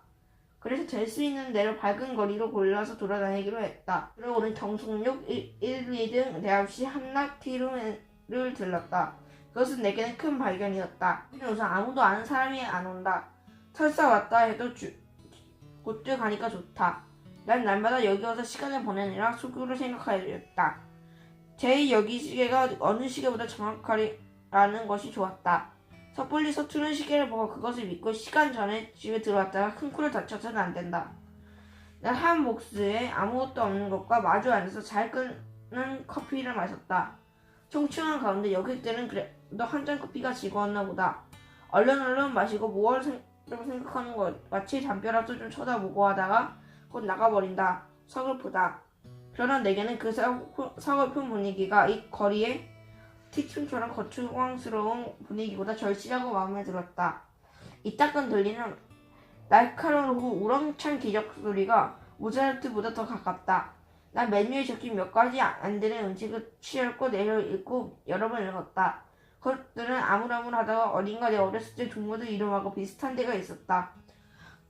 그래서 될 수 있는 대로 밝은 거리로 골라서 돌아다니기로 했다. 그러고는 정숙역 1, 2등 대합시 한라티룸을 들렀다. 그것은 내게는 큰 발견이었다. 우선 아무도 아는 사람이 안 온다. 설사 왔다 해도 곧들 가니까 좋다. 난 날마다 여기 와서 시간을 보내느라 속으로 생각하였다. 제 여기 시계가 어느 시계보다 정확하리라는 것이 좋았다. 섣불리 서투른 시계를 보고 그것을 믿고 시간 전에 집에 들어왔다가 큰 코를 다쳐서는 안 된다. 난 한 몫에 아무것도 없는 것과 마주 앉아서 잘 끓는 커피를 마셨다. 청충한 가운데 여객들은 그래도 한 잔 커피가 즐거웠나 보다. 얼른 마시고 무엇을 생각하는 것 마치 담벼락도 좀 쳐다보고 하다가 곧 나가버린다. 서글프다. 그러나 내게는 그 서글픈 분위기가 이 거리의 티층처럼 거추장스러운 분위기보다 절실하고 마음에 들었다. 이따금 들리는 날카로운 우렁찬 기적 소리가 모차르트보다 더 가깝다. 난 메뉴에 적힌 몇 가지 안 되는 음식을 취했고 내려 읽고 여러 번 읽었다. 그것들은 아물아물하다가 어딘가 내 어렸을 때 동무들 이름하고 비슷한 데가 있었다.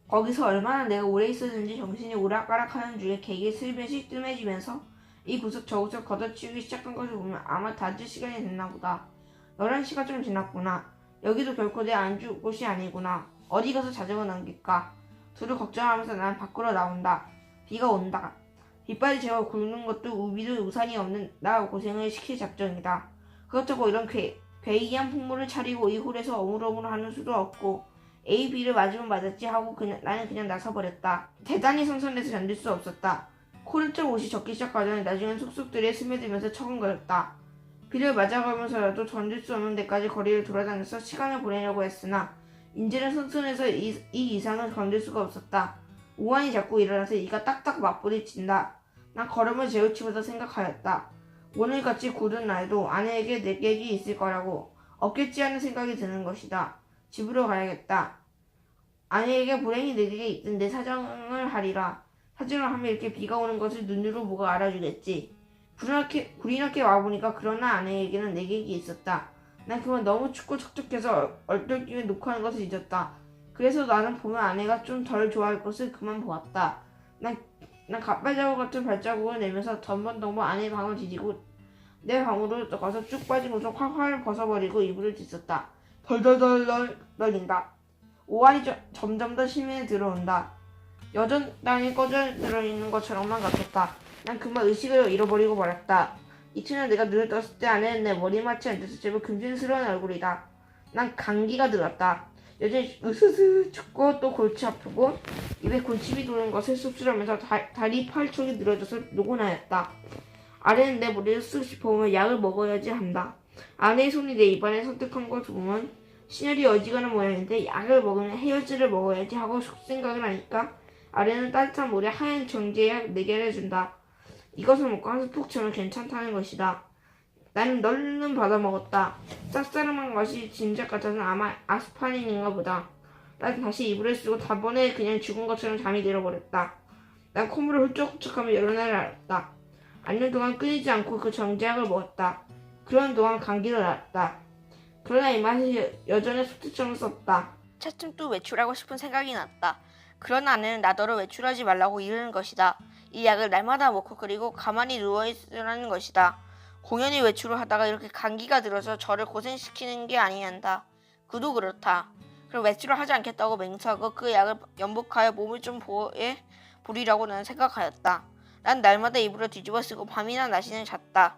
거기서 얼마나 내가 오래 있었는지 정신이 오락가락하는 중에 개게 슬며시 뜸해지면서 이 구석 저 구석 걷어치우기 시작한 것을 보면 아마 다들 시간이 됐나 보다. 11시가 좀 지났구나. 여기도 결코 내 안주 곳이 아니구나. 어디 가서 자전거 남길까. 둘을 걱정하면서 난 밖으로 나온다. 비가 온다. 빗발이 제어 굵는 것도 우비도 우산이 없는 나 고생을 시킬 작정이다. 그렇다고 이런 괴이한 풍물을 차리고 이 홀에서 어물어물하는 수도 없고 A, B를 맞으면 맞았지 하고 나는 그냥 나서버렸다. 대단히 성선해서 견딜 수 없었다. 코르트 옷이 젖기 시작하더니 나중엔 속속들이 스며들면서 처근거렸다. 비를 맞아가면서라도 견딜 수 없는 데까지 거리를 돌아다녀서 시간을 보내려고 했으나 인제는 선선해서 이 이상은 견딜 수가 없었다. 우환이 자꾸 일어나서 이가 딱딱 맞부딪힌다. 난 걸음을 재우치면서 생각하였다. 오늘같이 굳은 날도 아내에게 내객이 있을 거라고 없겠지 하는 생각이 드는 것이다. 집으로 가야겠다. 아내에게 불행히 내게 있던 내 사정을 하리라. 사정을 하면 이렇게 비가 오는 것을 눈으로 보고 알아주겠지. 불이 나게 와보니까 그러나 아내에게는 내객이 있었다. 난 그만 너무 춥고 척척해서 얼떨결에 녹화하는 것을 잊었다. 그래서 나는 보면 아내가 좀 덜 좋아할 것을 그만 보았다. 난 갑발자국 같은 발자국을 내면서 덤번덤번 아내의 방을 뒤지고 내 방으로 가서 쭉 빠진 옷을 활활 벗어버리고 이불을 뒤썼다. 덜덜덜 떨린다. 오한이 점점 더 심해 들어온다. 여전당에 꺼져 들어있는 것처럼만 같았다. 난 그만 의식을 잃어버리고 말았다. 이튿날 내가 눈을 떴을 때 아내는 내 머리맡에 앉아서 제법 금진스러운 얼굴이다. 난 감기가 들었다. 여전히 으스스 춥고 또 골치 아프고 입에 군침이 도는 것을 씁쓸하면서 다리 팔 쪽이 늘어져서 노곤하였다. 아내는 내 머리를 쓱 짚어보며 약을 먹어야지 한다. 아내의 손이 내 입안에 선택한 것을 보면 신혈이 어지간한 모양인데 약을 먹으면 해열제를 먹어야지 하고 생각을 하니까 아내는 따뜻한 물에 하얀 정제약 4개를 준다. 이것을 먹고 한숨 푹 자면 괜찮다는 것이다. 나는 널른 받아먹었다. 쌉싸름한 것이 진작 같아서는 아마 아스파린인가 보다. 난 다시 이불을 쓰고 다번에 그냥 죽은 것처럼 잠이 들어버렸다. 난 콧물을 훌쩍훌쩍하며 여러 날을 앓았다. 앓는 동안 끊이지 않고 그 정제약을 먹었다. 그런 동안 감기를 앓았다. 그러나 이 맛이 여전히 속티처럼 썼다. 차츰 또 외출하고 싶은 생각이 났다. 그러나 아내는 나더러 외출하지 말라고 이르는 것이다. 이 약을 날마다 먹고 그리고 가만히 누워있으라는 것이다. 공연히 외출을 하다가 이렇게 감기가 들어서 저를 고생시키는 게 아니한다. 그도 그렇다. 그럼 외출을 하지 않겠다고 맹세하고 그 약을 연복하여 몸을 좀 보호해 보리라고 나는 생각하였다. 난 날마다 이불을 뒤집어 쓰고 밤이나 낮이는 잤다.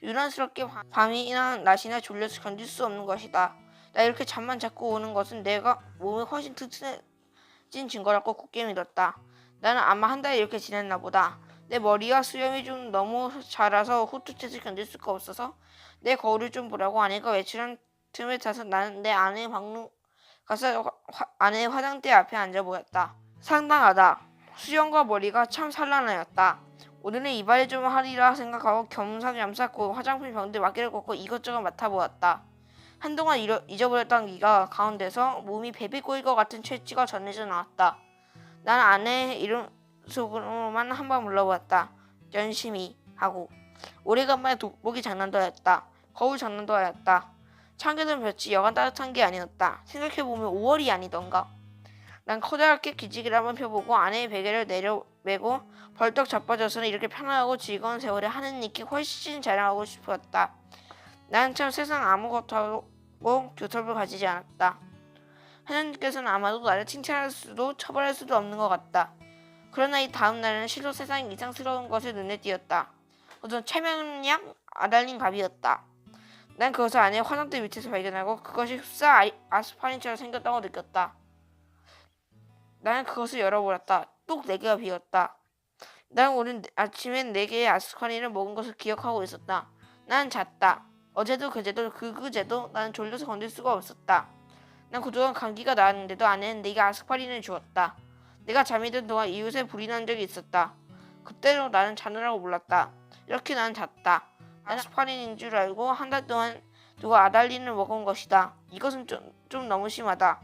유난스럽게 밤이나 낮이나 졸려서 견딜 수 없는 것이다. 나 이렇게 잠만 자꾸 오는 것은 내가 몸이 훨씬 튼튼해진 증거라고 굳게 믿었다. 나는 아마 한 달 이렇게 지냈나 보다. 내 머리와 수염이 좀 너무 자라서 후투체를 견딜 수가 없어서 내 거울을 좀 보라고 아내가 외출한 틈을 타서 나는 내 아내의 방로 가서 아내의 화장대 앞에 앉아 보였다. 상당하다. 수염과 머리가 참 산란하였다. 오늘은 이발을 좀 하리라 생각하고 겸사겸사 화장품 병들 맡기를 꽂고 이것저것 맡아보았다. 한동안 잊어버렸던 이가 가운데서 몸이 베베 꼬일 것 같은 채취가 전해져 나왔다. 난 아내의 이름 속으로만 한번 물러보았다. 열심히 하고 오래간만에 돋보기 장난도 하였다. 거울 장난도 하였다. 창에는 볕이 여간 따뜻한 게 아니었다. 생각해보면 5월이 아니던가. 난 커다랗게 기지개를 한번 펴보고 아내의 베개를 내려매고 벌떡 자빠져서는 이렇게 편안하고 즐거운 세월에 하는 일이 훨씬 자랑하고 싶었다. 나는 참 세상 아무것도 교섭을 가지지 않았다. 하나님께서는 아마도 나를 칭찬할 수도 처벌할 수도 없는 것 같다. 그러나 이 다음 날에는 실로 세상에 이상스러운 것이 눈에 띄었다. 어떤 체면양 아달린 갑이었다. 난 그것을 아내의 화장대 밑에서 발견하고 그것이 흡사 아스파린처럼 생겼다고 느꼈다. 나는 그것을 열어보았다. 또 4개가 비었다. 난 오늘 아침엔 4개의 아스파린을 먹은 것을 기억하고 있었다. 난 잤다. 어제도 그제도 그제도 나는 졸려서 건들 수가 없었다. 난 그동안 감기가 나았는데도 아내는 내게 아스파린을 주었다. 내가 잠이 든 동안 이웃에 불이 난 적이 있었다. 그때로 나는 자느라고 몰랐다. 이렇게 나는 잤다. 아스파린인 줄 알고 한 달 동안 누가 아달린을 먹은 것이다. 이것은 좀 너무 심하다.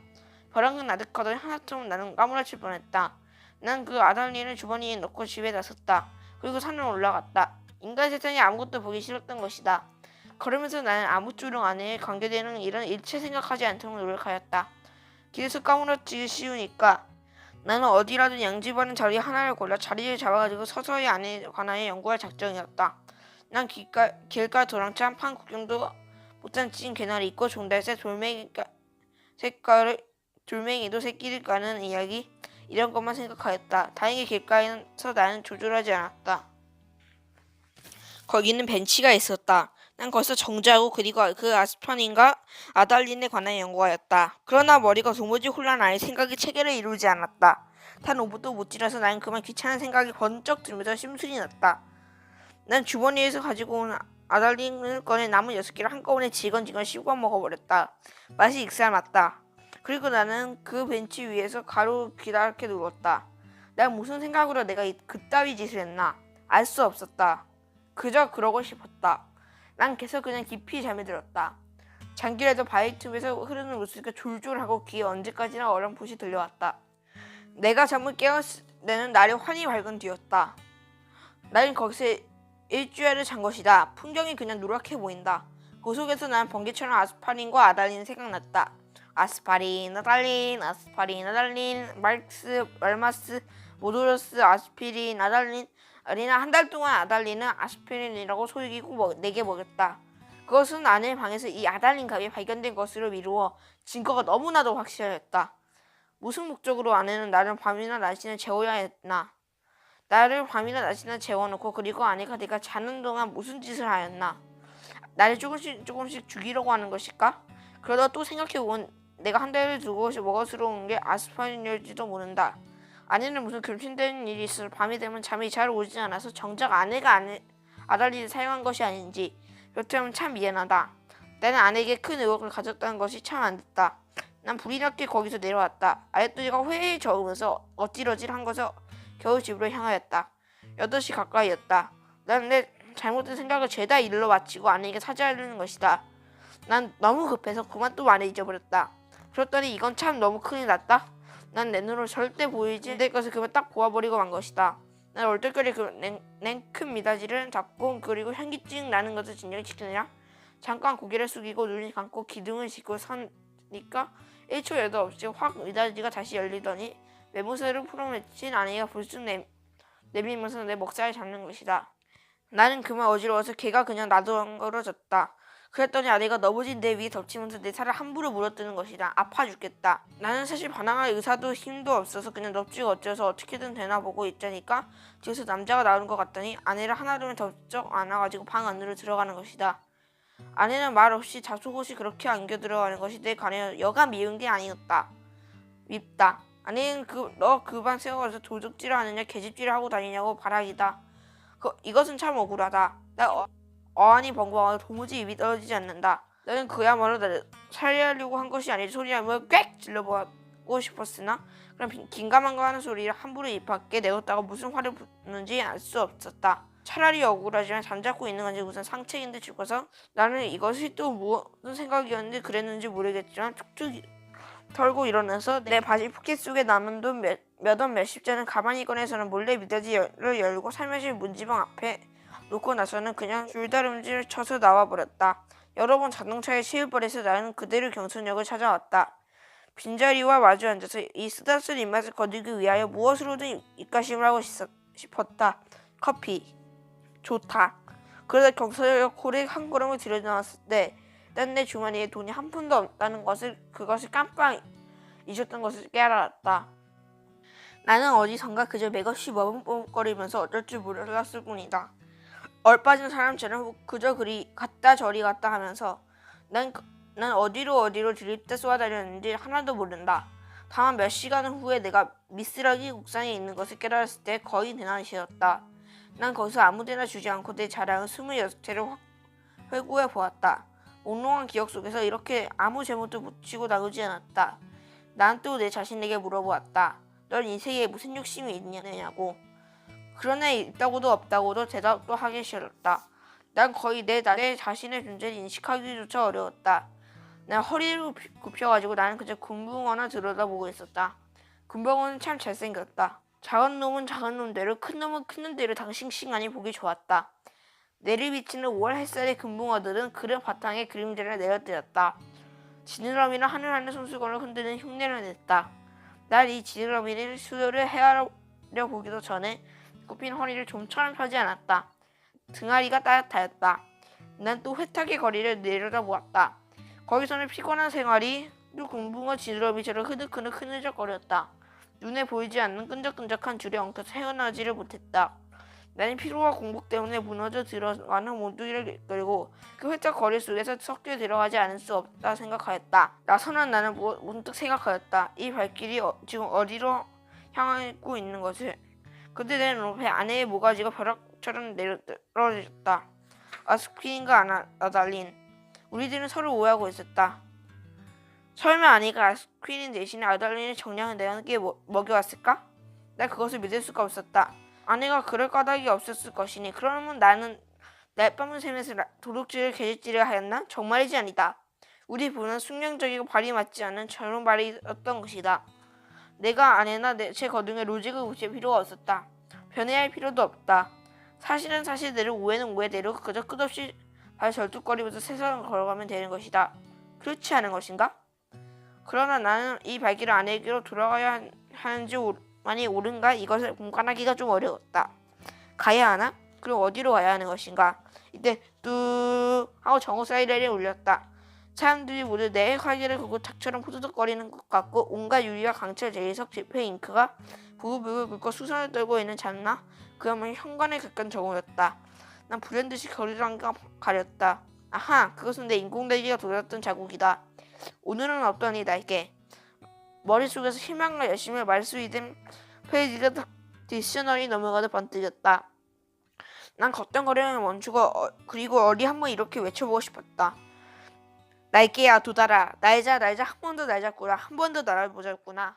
벼랑은 아득하더니 하나쯤 나는 까무라칠 뻔했다. 난 그 아달린을 주머니에 넣고 집에 나섰다. 그리고 산을 올라갔다. 인간 세상에 아무것도 보기 싫었던 것이다. 걸으면서 나는 아무쪼록 아내에 관계되는 일은 일체 생각하지 않도록 노력하였다. 길에서 까무러치기 쉬우니까 나는 어디라도 양지바른 자리 하나를 골라 자리를 잡아가지고 서서히 아내에 관하여 연구할 작정이었다. 난 길가 도랑차 판 구경도 못한 찐 개나리 있고 종달새 돌멩이도 새끼를 까는 이야기 이런 것만 생각하였다. 다행히 길가에서 나는 조절하지 않았다. 거기는 벤치가 있었다. 난 거기서 정지하고 그리고 그 아스파린과 아달린에 관한 연구하였다. 그러나 머리가 도무지 혼란하여 생각이 체계를 이루지 않았다. 단 5분도 못 지나서 나는 그만 귀찮은 생각이 번쩍 들면서 심술이 났다. 난 주머니에서 가지고 온 아달린을 꺼내 남은 6개를 한꺼번에 지건지건 씹어 먹어버렸다. 맛이 익살맞다. 그리고 나는 그 벤치 위에서 가로 기다랗게 누웠다. 난 무슨 생각으로 내가 그따위 짓을 했나? 알 수 없었다. 그저 그러고 싶었다. 난 계속 그냥 깊이 잠에 들었다. 잠길에도 바위 틈에서 흐르는 물소리가 졸졸하고 귀에 언제까지나 어렴풋이 들려왔다. 내가 잠을 깨었을 때는 날이 환히 밝은 뒤였다. 나는 거기서 일주일을 잔 것이다. 풍경이 그냥 누렇게 보인다. 그 속에서 난 번개처럼 아스파린과 아달린이 생각났다. 아스파린, 아달린, 아스파린, 아달린, 말마스, 모도로스, 아스피린, 아달린. 어린아 한 달 동안 아달린은 아스피린이라고 소리기고 내게 먹였다. 그것은 아내의 방에서 이 아달린 갑이 발견된 것으로 미루어 증거가 너무나도 확실하였다. 무슨 목적으로 아내는 나를 밤이나 낮이나 재워야 했나? 나를 밤이나 낮이나 재워놓고 그리고 아내가 내가 자는 동안 무슨 짓을 하였나? 나를 조금씩 죽이려고 하는 것일까? 그러다 또 생각해보면 내가 한 달을 두고 먹어스러운 게 아스파린일지도 모른다. 아내는 무슨 겹친다는 일이 있어 밤이 되면 잠이 잘 오지 않아서 정작 아내가 아달린을 사용한 것이 아닌지 그렇다면 참 미안하다. 나는 아내에게 큰 의혹을 가졌다는 것이 참 안 됐다. 난 불이 났게 거기서 내려왔다. 아랫도리가 회에 저으면서 어질어질한 것을 겨우 집으로 향하였다. 8시 가까이였다. 나는 내 잘못된 생각을 죄다 일로 마치고 아내에게 사죄하려는 것이다. 난 너무 급해서 그만 또 말을 잊어버렸다. 그랬더니 이건 참 너무 큰일 났다. 난 내 눈으로 절대 보이지 않을 것을 그만 딱 보아버리고 만 것이다. 난 얼떨결에 그 냉큼 미닫이를 잡고 그리고 현기증 나는 것을 진정히 지키느냐 잠깐 고개를 숙이고 눈을 감고 기둥을 짚고 서니까 1초 여도 없이 확 미닫이가 다시 열리더니 매무새를 풀어맺힌 아내가 불쑥 내밀면서 내 목살을 잡는 것이다. 나는 그만 어지러워서 걔가 그냥 나돌아졌다. 그랬더니 아내가 넘어진 내 위에 덮치면서 내 살을 함부로 물어뜯는 것이다. 아파 죽겠다. 나는 사실 반항할 의사도 힘도 없어서 그냥 넙죽 어째서 어떻게든 되나 보고 있자니까 뒤에서 남자가 나오는 것 같더니 아내를 하나둘 덥적 안아가지고 방 안으로 들어가는 것이다. 아내는 말 없이 자속옷이 그렇게 안겨 들어가는 것이 내 간에 여간 미운 게 아니었다. 밉다. 아내는 너 그 방 세워가서 도둑질을 하느냐 계집질을 하고 다니냐고 바라기다. 이것은 참 억울하다. 나 어안이 벙벙하고 도무지 입이 떨어지지 않는다. 나는 그야말로 나를 살려하려고 한 것이 아니지 소리하며 꽥 질러보고 싶었으나 그런 긴가민가 하는 소리를 함부로 입 밖에 내었다가 무슨 화를 부는지 알 수 없었다. 차라리 억울하지만 잠자고 있는 건지 무슨 상책인데 싶어서 나는 이것이 또 무슨 생각이었는지 그랬는지 모르겠지만 툭툭 털고 일어나서 내 바지 포켓 속에 남은 돈 몇십 전을 가만히 꺼내서는 몰래 미닫이를 열고 살며시 문지방 앞에 놓고 나서는 그냥 줄다름질 쳐서 나와버렸다. 여러 번 자동차에 치일뻔해서 나는 그대로 경선역을 찾아왔다. 빈자리와 마주 앉아서 이 쓰다쓴 입맛을 거두기 위하여 무엇으로든 입가심을 하고 싶었다. 커피. 좋다. 그러다 경찰역 홀에 한 걸음을 들여다봤을 때 난 내 주머니에 돈이 한 푼도 없다는 그것을 깜빡 잊었던 것을 깨달았다. 나는 어디선가 그저 맥없이 머뭇머뭇거리면서 어쩔 줄 몰랐을 뿐이다. 얼빠진 사람처럼 그저 그리 갔다 저리 갔다 하면서 난 어디로 들이다 쏘아다녔는지 하나도 모른다. 다만 몇 시간 후에 내가 미쓰라기 옥상에 있는 것을 깨달았을 때 거의 대낮이었다. 난 거기서 아무데나 주지 않고 내 자랑을 26채로 회고해 보았다. 몽롱한 기억 속에서 이렇게 아무 제목도 붙이고 나오지 않았다. 난 또 내 자신에게 물어보았다. 넌 인생에 무슨 욕심이 있느냐고. 그러나 있다고도 없다고도 대답도 하기 싫었다. 난 거의 내 자신의 존재를 인식하기조차 어려웠다. 난 허리를 굽혀가지고 나는 그저 금붕어나 들여다보고 있었다. 금붕어는 참 잘생겼다. 작은 놈은 작은 놈대로 큰 놈은 큰 놈대로 당싱싱하니 보기 좋았다. 내를 비치는 5월 햇살의 금붕어들은 그릇 바탕에 그림자를 내려뜨렸다. 지느러미는 하늘하늘 손수건을 흔드는 흉내를 냈다. 날 이 지느러미는 수도를 헤아려 보기도 전에 굽힌 허리를 좀처럼 펴지 않았다. 등아리가 따뜻하였다. 난 또 회탁의 거리를 내려다보았다. 거기서는 피곤한 생활이 또 금붕어 지느러미처럼 흐느적거렸다. 눈에 보이지 않는 끈적끈적한 줄에 엉켜서 헤어나지를 못했다. 나는 피로와 공복 때문에 무너져 들어가는 모두를 끌고 그 회탁 거리 속에서 섞여 들어가지 않을 수 없다 생각하였다. 나서는 나는 문득 생각하였다. 이 발길이 지금 어디로 향하고 있는 것을. 그때 내 눈앞에 아내의 모가지가 벼락처럼 떨어졌다. 아스퀸과 아달린. 우리들은 서로 오해하고 있었다. 설마 아내가 아스퀸 대신에 아달린의 정량을 내게 먹여왔을까? 난 그것을 믿을 수가 없었다. 아내가 그럴 까닭이 없었을 것이니 그러면 나는 날밤을 새면서 도둑질을 계집질을 하였나? 정말이지 아니다. 우리 부부는 숙명적이고 발이 맞지 않는 젊은 발이었던 것이다. 내가 아내나 제 거둥에 로직을 붙일 필요가 없었다. 변해야 할 필요도 없다. 사실은 사실대로 오해는 오해대로 그저 끝없이 발 절뚝거리면서 세상을 걸어가면 되는 것이다. 그렇지 않은 것인가? 그러나 나는 이 발길을 아내에게로 돌아가야 하는지 많이 옳은가? 이것을 공간하기가 좀 어려웠다. 가야 하나? 그럼 어디로 가야 하는 것인가? 이때 뚝 하고 정오 사이렌이 울렸다. 사람들이 모두 내 활기를 걷고 닭처럼 후두둑거리는 것 같고 온갖 유리와 강철 제이석 지폐 잉크가 부글부글 긁고 수선을 떨고 있는 잠나 그야말로 현관에 가까운 정오였다. 난 불현듯이 거리를 가렸다. 아하, 그것은 내 인공대기가 돌았던 자국이다. 오늘은 없더니 날개. 머릿속에서 희망과 열심을 말수이된 페이지가 딕셔너리 넘어가듯 번뜩였다. 난 걷던거림을 멈추고 그리고 어디 한번 이렇게 외쳐보고 싶었다. 날개야 도달아. 날자 한 번 더 날자꾸나. 한 번 더 날아보자꾸나.